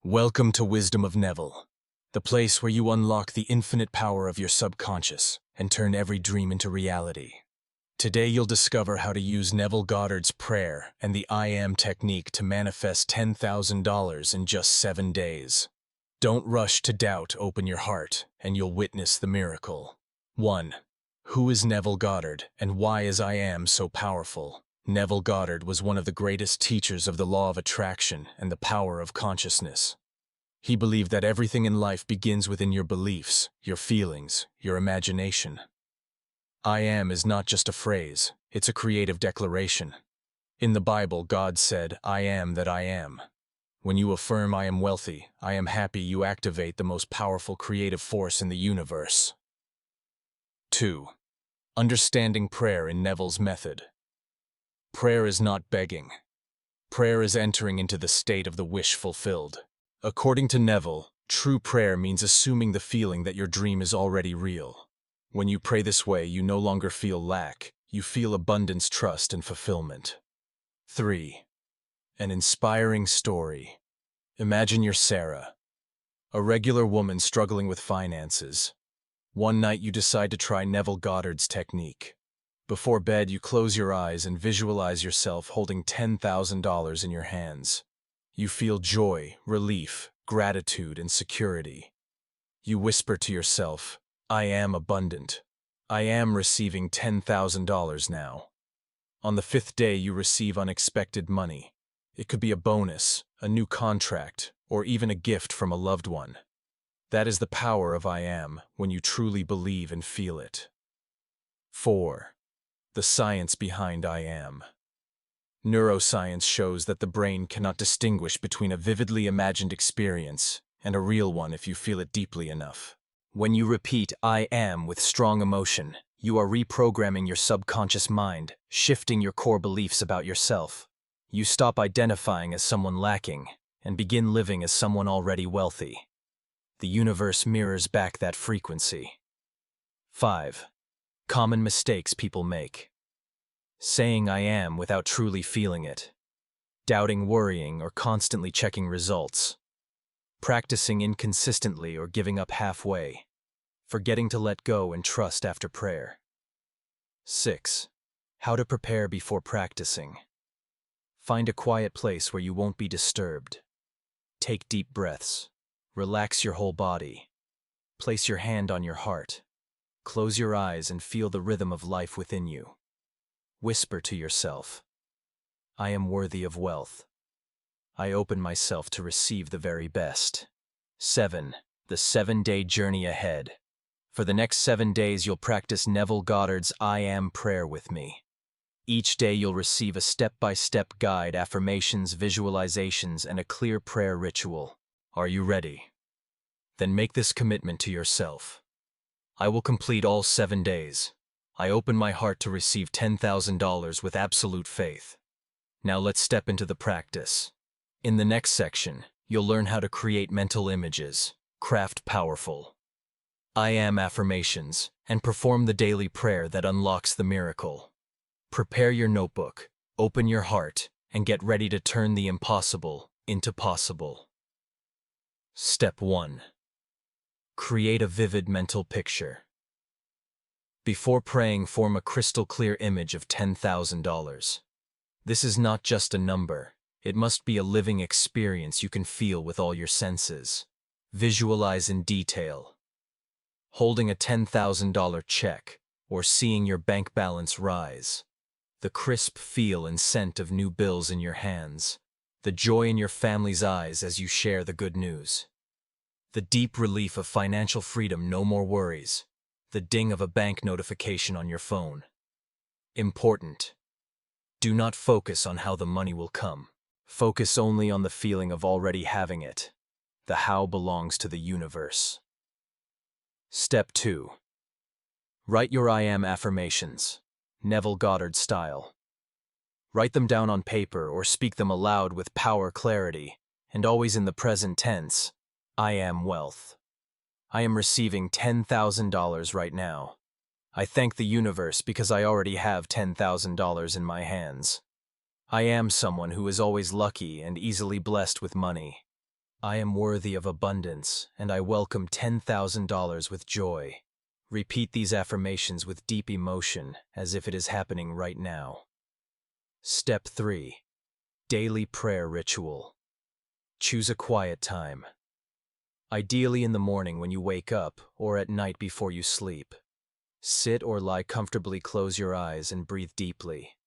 Welcome to Wisdom of Neville, the place where you unlock the infinite power of your subconscious and turn every dream into reality. Today you'll discover how to use Neville Goddard's prayer and the I AM technique to manifest $10,000 in just 7 days. Don't rush to doubt, open your heart, and you'll witness the miracle. 1. Who is Neville Goddard, and why is I AM so powerful? Neville Goddard was one of the greatest teachers of the law of attraction and the power of consciousness. He believed that everything in life begins within your beliefs, your feelings, your imagination. I am is not just a phrase, it's a creative declaration. In the Bible, God said, "I am that I am." When you affirm I am wealthy, I am happy, you activate the most powerful creative force in the universe. 2. Understanding prayer in Neville's method. Prayer is not begging. Prayer is entering into the state of the wish fulfilled. According to Neville, true prayer means assuming the feeling that your dream is already real. When you pray this way, you no longer feel lack, you feel abundance, trust, and fulfillment. 3. An inspiring story. Imagine you're Sarah, a regular woman struggling with finances. One night you decide to try Neville Goddard's technique. Before bed, you close your eyes and visualize yourself holding $10,000 in your hands. You feel joy, relief, gratitude, and security. You whisper to yourself, "I am abundant. I am receiving $10,000 now." On the 5th day, you receive unexpected money. It could be a bonus, a new contract, or even a gift from a loved one. That is the power of I am when you truly believe and feel it. 4. The science behind I am. Neuroscience shows that the brain cannot distinguish between a vividly imagined experience and a real one if you feel it deeply enough. When you repeat I am with strong emotion, you are reprogramming your subconscious mind, shifting your core beliefs about yourself. You stop identifying as someone lacking and begin living as someone already wealthy. The universe mirrors back that frequency. 5. Common mistakes people make. Saying I am without truly feeling it. Doubting, worrying, or constantly checking results. Practicing inconsistently or giving up halfway. Forgetting to let go and trust after prayer. 6. How to prepare before practicing. Find a quiet place where you won't be disturbed. Take deep breaths. Relax your whole body. Place your hand on your heart. Close your eyes and feel the rhythm of life within you. Whisper to yourself, "I am worthy of wealth. I open myself to receive the very best." 7. The 7-day journey ahead. For the next 7 days, you'll practice Neville Goddard's I am prayer with me. Each day you'll receive a step-by-step guide, affirmations, visualizations, and a clear prayer ritual. Are you ready? Then make this commitment to yourself. I will complete all 7 days. I open my heart to receive $10,000 with absolute faith. Now let's step into the practice. In the next section, you'll learn how to create mental images, craft powerful I am affirmations, and perform the daily prayer that unlocks the miracle. Prepare your notebook, open your heart, and get ready to turn the impossible into possible. Step 1. Create a vivid mental picture. Before praying, form a crystal-clear image of $10,000. This is not just a number. It must be a living experience you can feel with all your senses. Visualize in detail. Holding a $10,000 check or seeing your bank balance rise. The crisp feel and scent of new bills in your hands. The joy in your family's eyes as you share the good news. The deep relief of financial freedom, no more worries. The ding of a bank notification on your phone. Important. Do not focus on how the money will come. Focus only on the feeling of already having it. The how belongs to the universe. Step 2. Write your I am affirmations, Neville Goddard style. Write them down on paper or speak them aloud with power, clarity, and always in the present tense. I am wealth. I am receiving $10,000 right now. I thank the universe because I already have $10,000 in my hands. I am someone who is always lucky and easily blessed with money. I am worthy of abundance, and I welcome $10,000 with joy. Repeat these affirmations with deep emotion, as if it is happening right now. Step 3. Daily prayer ritual. Choose a quiet time. Ideally in the morning when you wake up, or at night before you sleep. Sit or lie comfortably, close your eyes, and breathe deeply.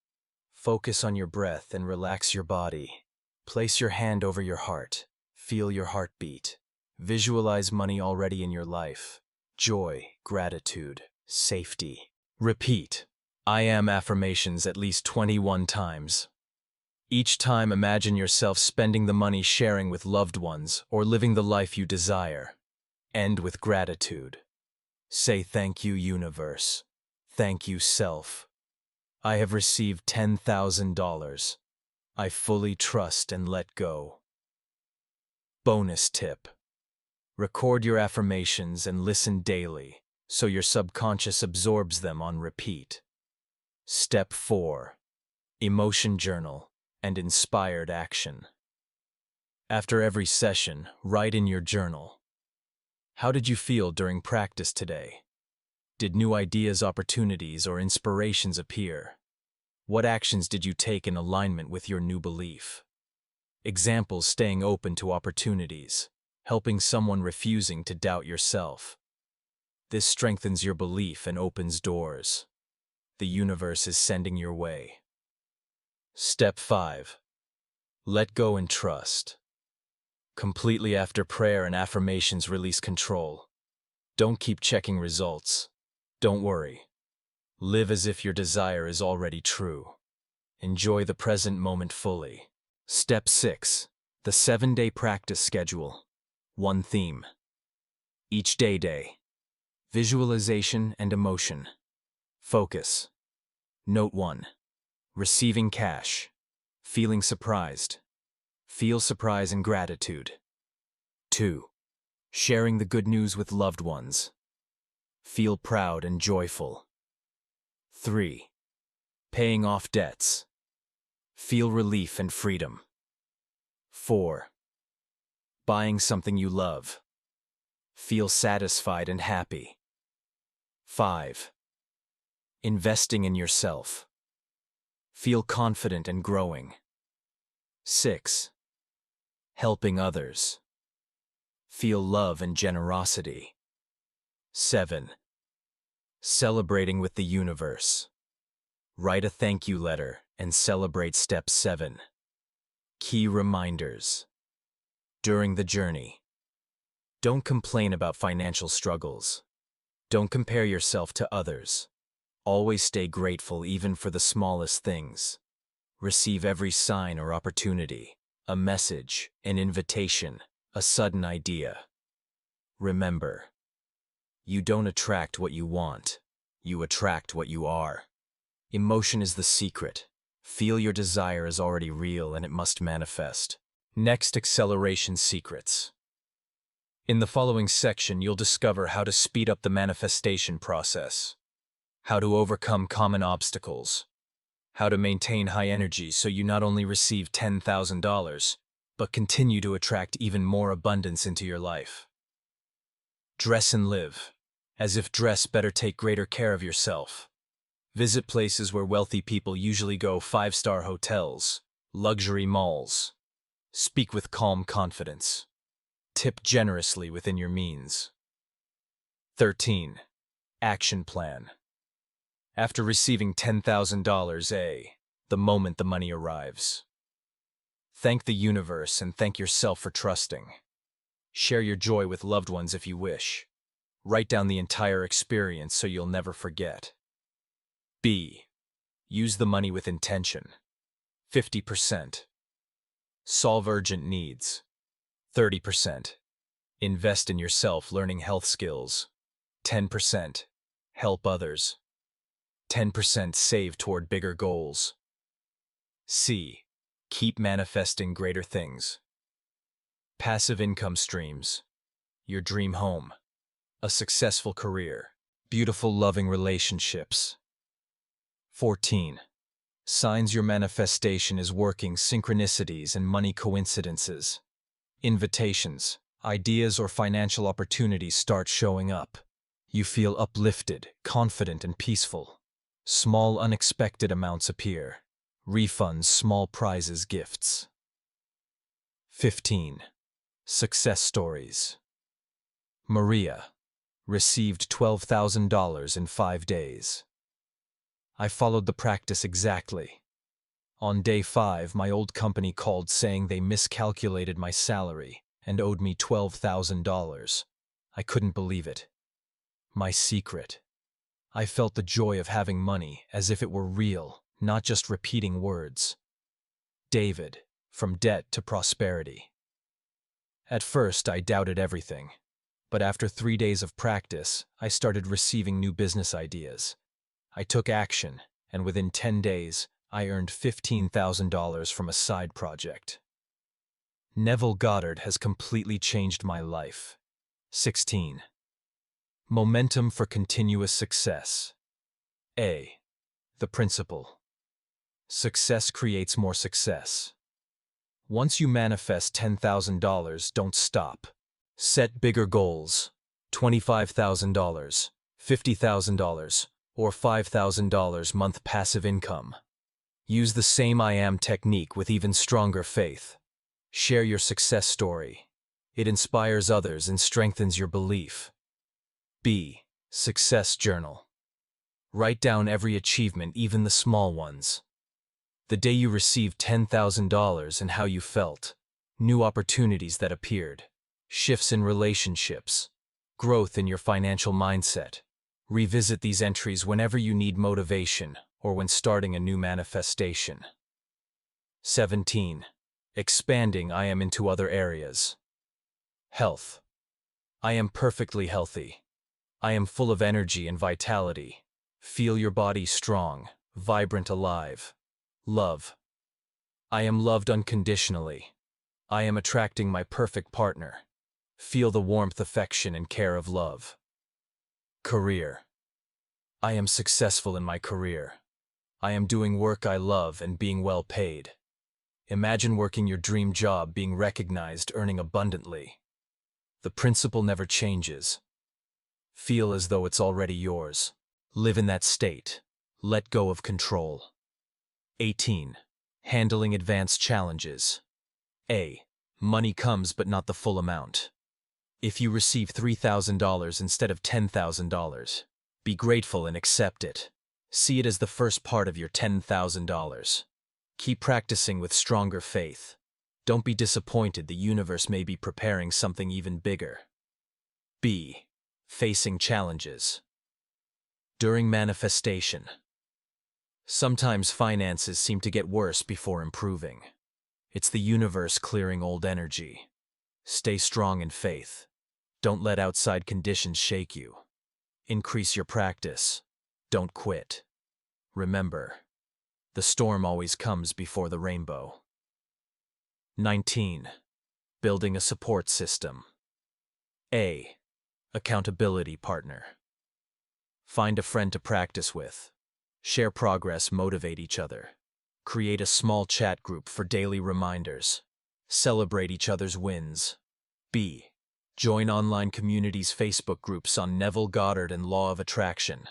Focus on your breath and relax your body. Place your hand over your heart. Feel your heartbeat. Visualize money already in your life. Joy, gratitude, safety. Repeat I am affirmations at least 21 times. Each time imagine yourself spending the money sharing with loved ones or living the life you desire. End with gratitude. Say thank you, universe. Thank you, self. I have received $10,000. I fully trust and let go. Bonus tip. Record your affirmations and listen daily, so your subconscious absorbs them on repeat. Step 4. Emotion journal and inspired action. After every session, write in your journal. How did you feel during practice today? Did new ideas, opportunities, or inspirations appear? What actions did you take in alignment with your new belief? Examples: staying open to opportunities, helping someone, refusing to doubt yourself. This strengthens your belief and opens doors. The universe is sending your way. Step 5. Let go and trust. Completely after prayer and affirmations, release control. Don't keep checking results. Don't worry. Live as if your desire is already true. Enjoy the present moment fully. Step 6. The 7-day practice schedule. One theme. Each day. Visualization and emotion. Focus. Note 1. Receiving cash. Feeling surprised. Feel surprise and gratitude. 2. Sharing the good news with loved ones. Feel proud and joyful. 3. Paying off debts. Feel relief and freedom. 4. Buying something you love. Feel satisfied and happy. 5. Investing in yourself. Feel confident and growing. 6. Helping others. Feel love and generosity. 7. Celebrating with the universe. Write a thank you letter and celebrate. Step 7. Key reminders. During the journey, don't complain about financial struggles. Don't compare yourself to others. Always stay grateful even for the smallest things. Receive every sign or opportunity, a message, an invitation, a sudden idea. Remember, you don't attract what you want, you attract what you are. Emotion is the secret. Feel your desire is already real and it must manifest. Next, acceleration secrets. In the following section, you'll discover how to speed up the manifestation process, how to overcome common obstacles, how to maintain high energy so you not only receive $10,000, but continue to attract even more abundance into your life. Dress and live. As if dress, better take greater care of yourself. Visit places where wealthy people usually go: 5-star hotels, luxury malls. Speak with calm confidence. Tip generously within your means. 13. Action plan. After receiving $10,000, the moment the money arrives, thank the universe and thank yourself for trusting. Share your joy with loved ones if you wish. Write down the entire experience so you'll never forget. B. Use the money with intention. 50%. Solve urgent needs. 30%. Invest in yourself, learning health skills. 10%. Help others. 10% save toward bigger goals. C. Keep manifesting greater things. Passive income streams. Your dream home. A successful career. Beautiful, loving relationships. 14. Signs your manifestation is working: synchronicities and money coincidences. Invitations, ideas, or financial opportunities start showing up. You feel uplifted, confident, and peaceful. Small, unexpected amounts appear. Refunds, small prizes, gifts. 15. Success stories. Maria received $12,000 in 5 days. I followed the practice exactly. On day 5, my old company called saying they miscalculated my salary and owed me $12,000. I couldn't believe it. My secret. I felt the joy of having money as if it were real, not just repeating words. David, from debt to prosperity. At first, I doubted everything. But after 3 days of practice, I started receiving new business ideas. I took action, and within 10 days, I earned $15,000 from a side project. Neville Goddard has completely changed my life. 16. Momentum for continuous success. A. The principle. Success creates more success. Once you manifest $10,000, don't stop. Set bigger goals. $25,000, $50,000, or $5,000 month passive income. Use the same I am technique with even stronger faith. Share your success story. It inspires others and strengthens your belief. B. Success journal. Write down every achievement, even the small ones. The day you received $10,000 and how you felt. New opportunities that appeared. Shifts in relationships. Growth in your financial mindset. Revisit these entries whenever you need motivation or when starting a new manifestation. 17. Expanding I am into other areas. Health. I am perfectly healthy. I am full of energy and vitality. Feel your body strong, vibrant, alive. Love. I am loved unconditionally. I am attracting my perfect partner. Feel the warmth, affection, and care of love. Career. I am successful in my career. I am doing work I love and being well paid. Imagine working your dream job, being recognized, earning abundantly. The principle never changes. Feel as though it's already yours. Live in that state. Let go of control. 18. Handling advanced challenges. A. Money comes but not the full amount. If you receive $3,000 instead of $10,000, be grateful and accept it. See it as the first part of your $10,000. Keep practicing with stronger faith. Don't be disappointed, the universe may be preparing something even bigger. B. Facing challenges. During manifestation. Sometimes finances seem to get worse before improving. It's the universe clearing old energy. Stay strong in faith. Don't let outside conditions shake you. Increase your practice. Don't quit. Remember, the storm always comes before the rainbow. 19. Building a support system. A. Accountability partner. Find a friend to practice with. Share progress, motivate each other. Create a small chat group for daily reminders. Celebrate each other's wins. B. Join online communities, Facebook groups on Neville Goddard and Law of Attraction.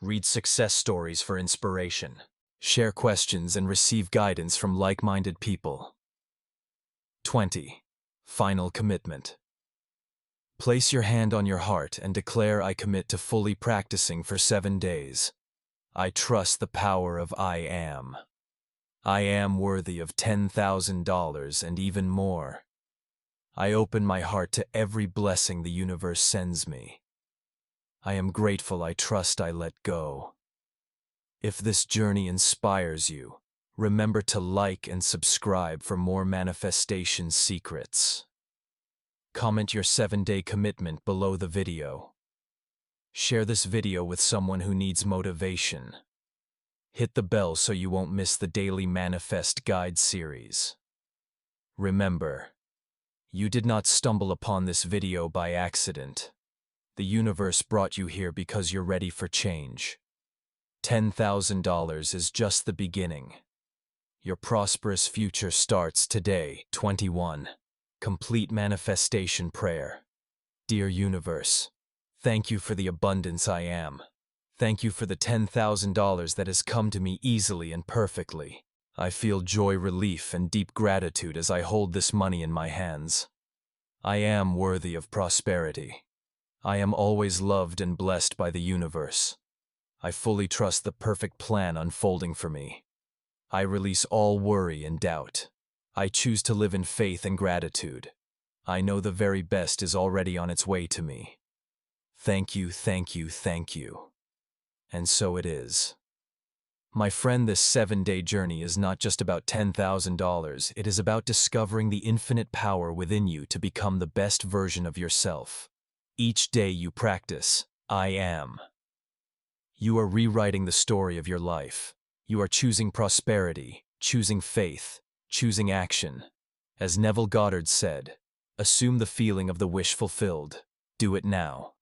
Read success stories for inspiration. Share questions and receive guidance from like-minded people. 20. Final commitment. Place your hand on your heart and declare, I commit to fully practicing for 7 days. I trust the power of I am. I am worthy of $10,000 and even more. I open my heart to every blessing the universe sends me. I am grateful, I trust, I let go. If this journey inspires you, remember to like and subscribe for more manifestation secrets. Comment your 7-day commitment below the video. Share this video with someone who needs motivation. Hit the bell so you won't miss the daily Manifest Guide series. Remember, you did not stumble upon this video by accident. The universe brought you here because you're ready for change. $10,000 is just the beginning. Your prosperous future starts today. 21. Complete manifestation prayer. Dear universe, thank you for the abundance I am. Thank you for the $10,000 that has come to me easily and perfectly. I feel joy, relief, and deep gratitude as I hold this money in my hands. I am worthy of prosperity. I am always loved and blessed by the universe. I fully trust the perfect plan unfolding for me. I release all worry and doubt. I choose to live in faith and gratitude. I know the very best is already on its way to me. Thank you, thank you, thank you. And so it is. My friend, this 7-day journey is not just about $10,000. It is about discovering the infinite power within you to become the best version of yourself. Each day you practice, I am. You are rewriting the story of your life. You are choosing prosperity, choosing faith, choosing action. As Neville Goddard said, assume the feeling of the wish fulfilled. Do it now.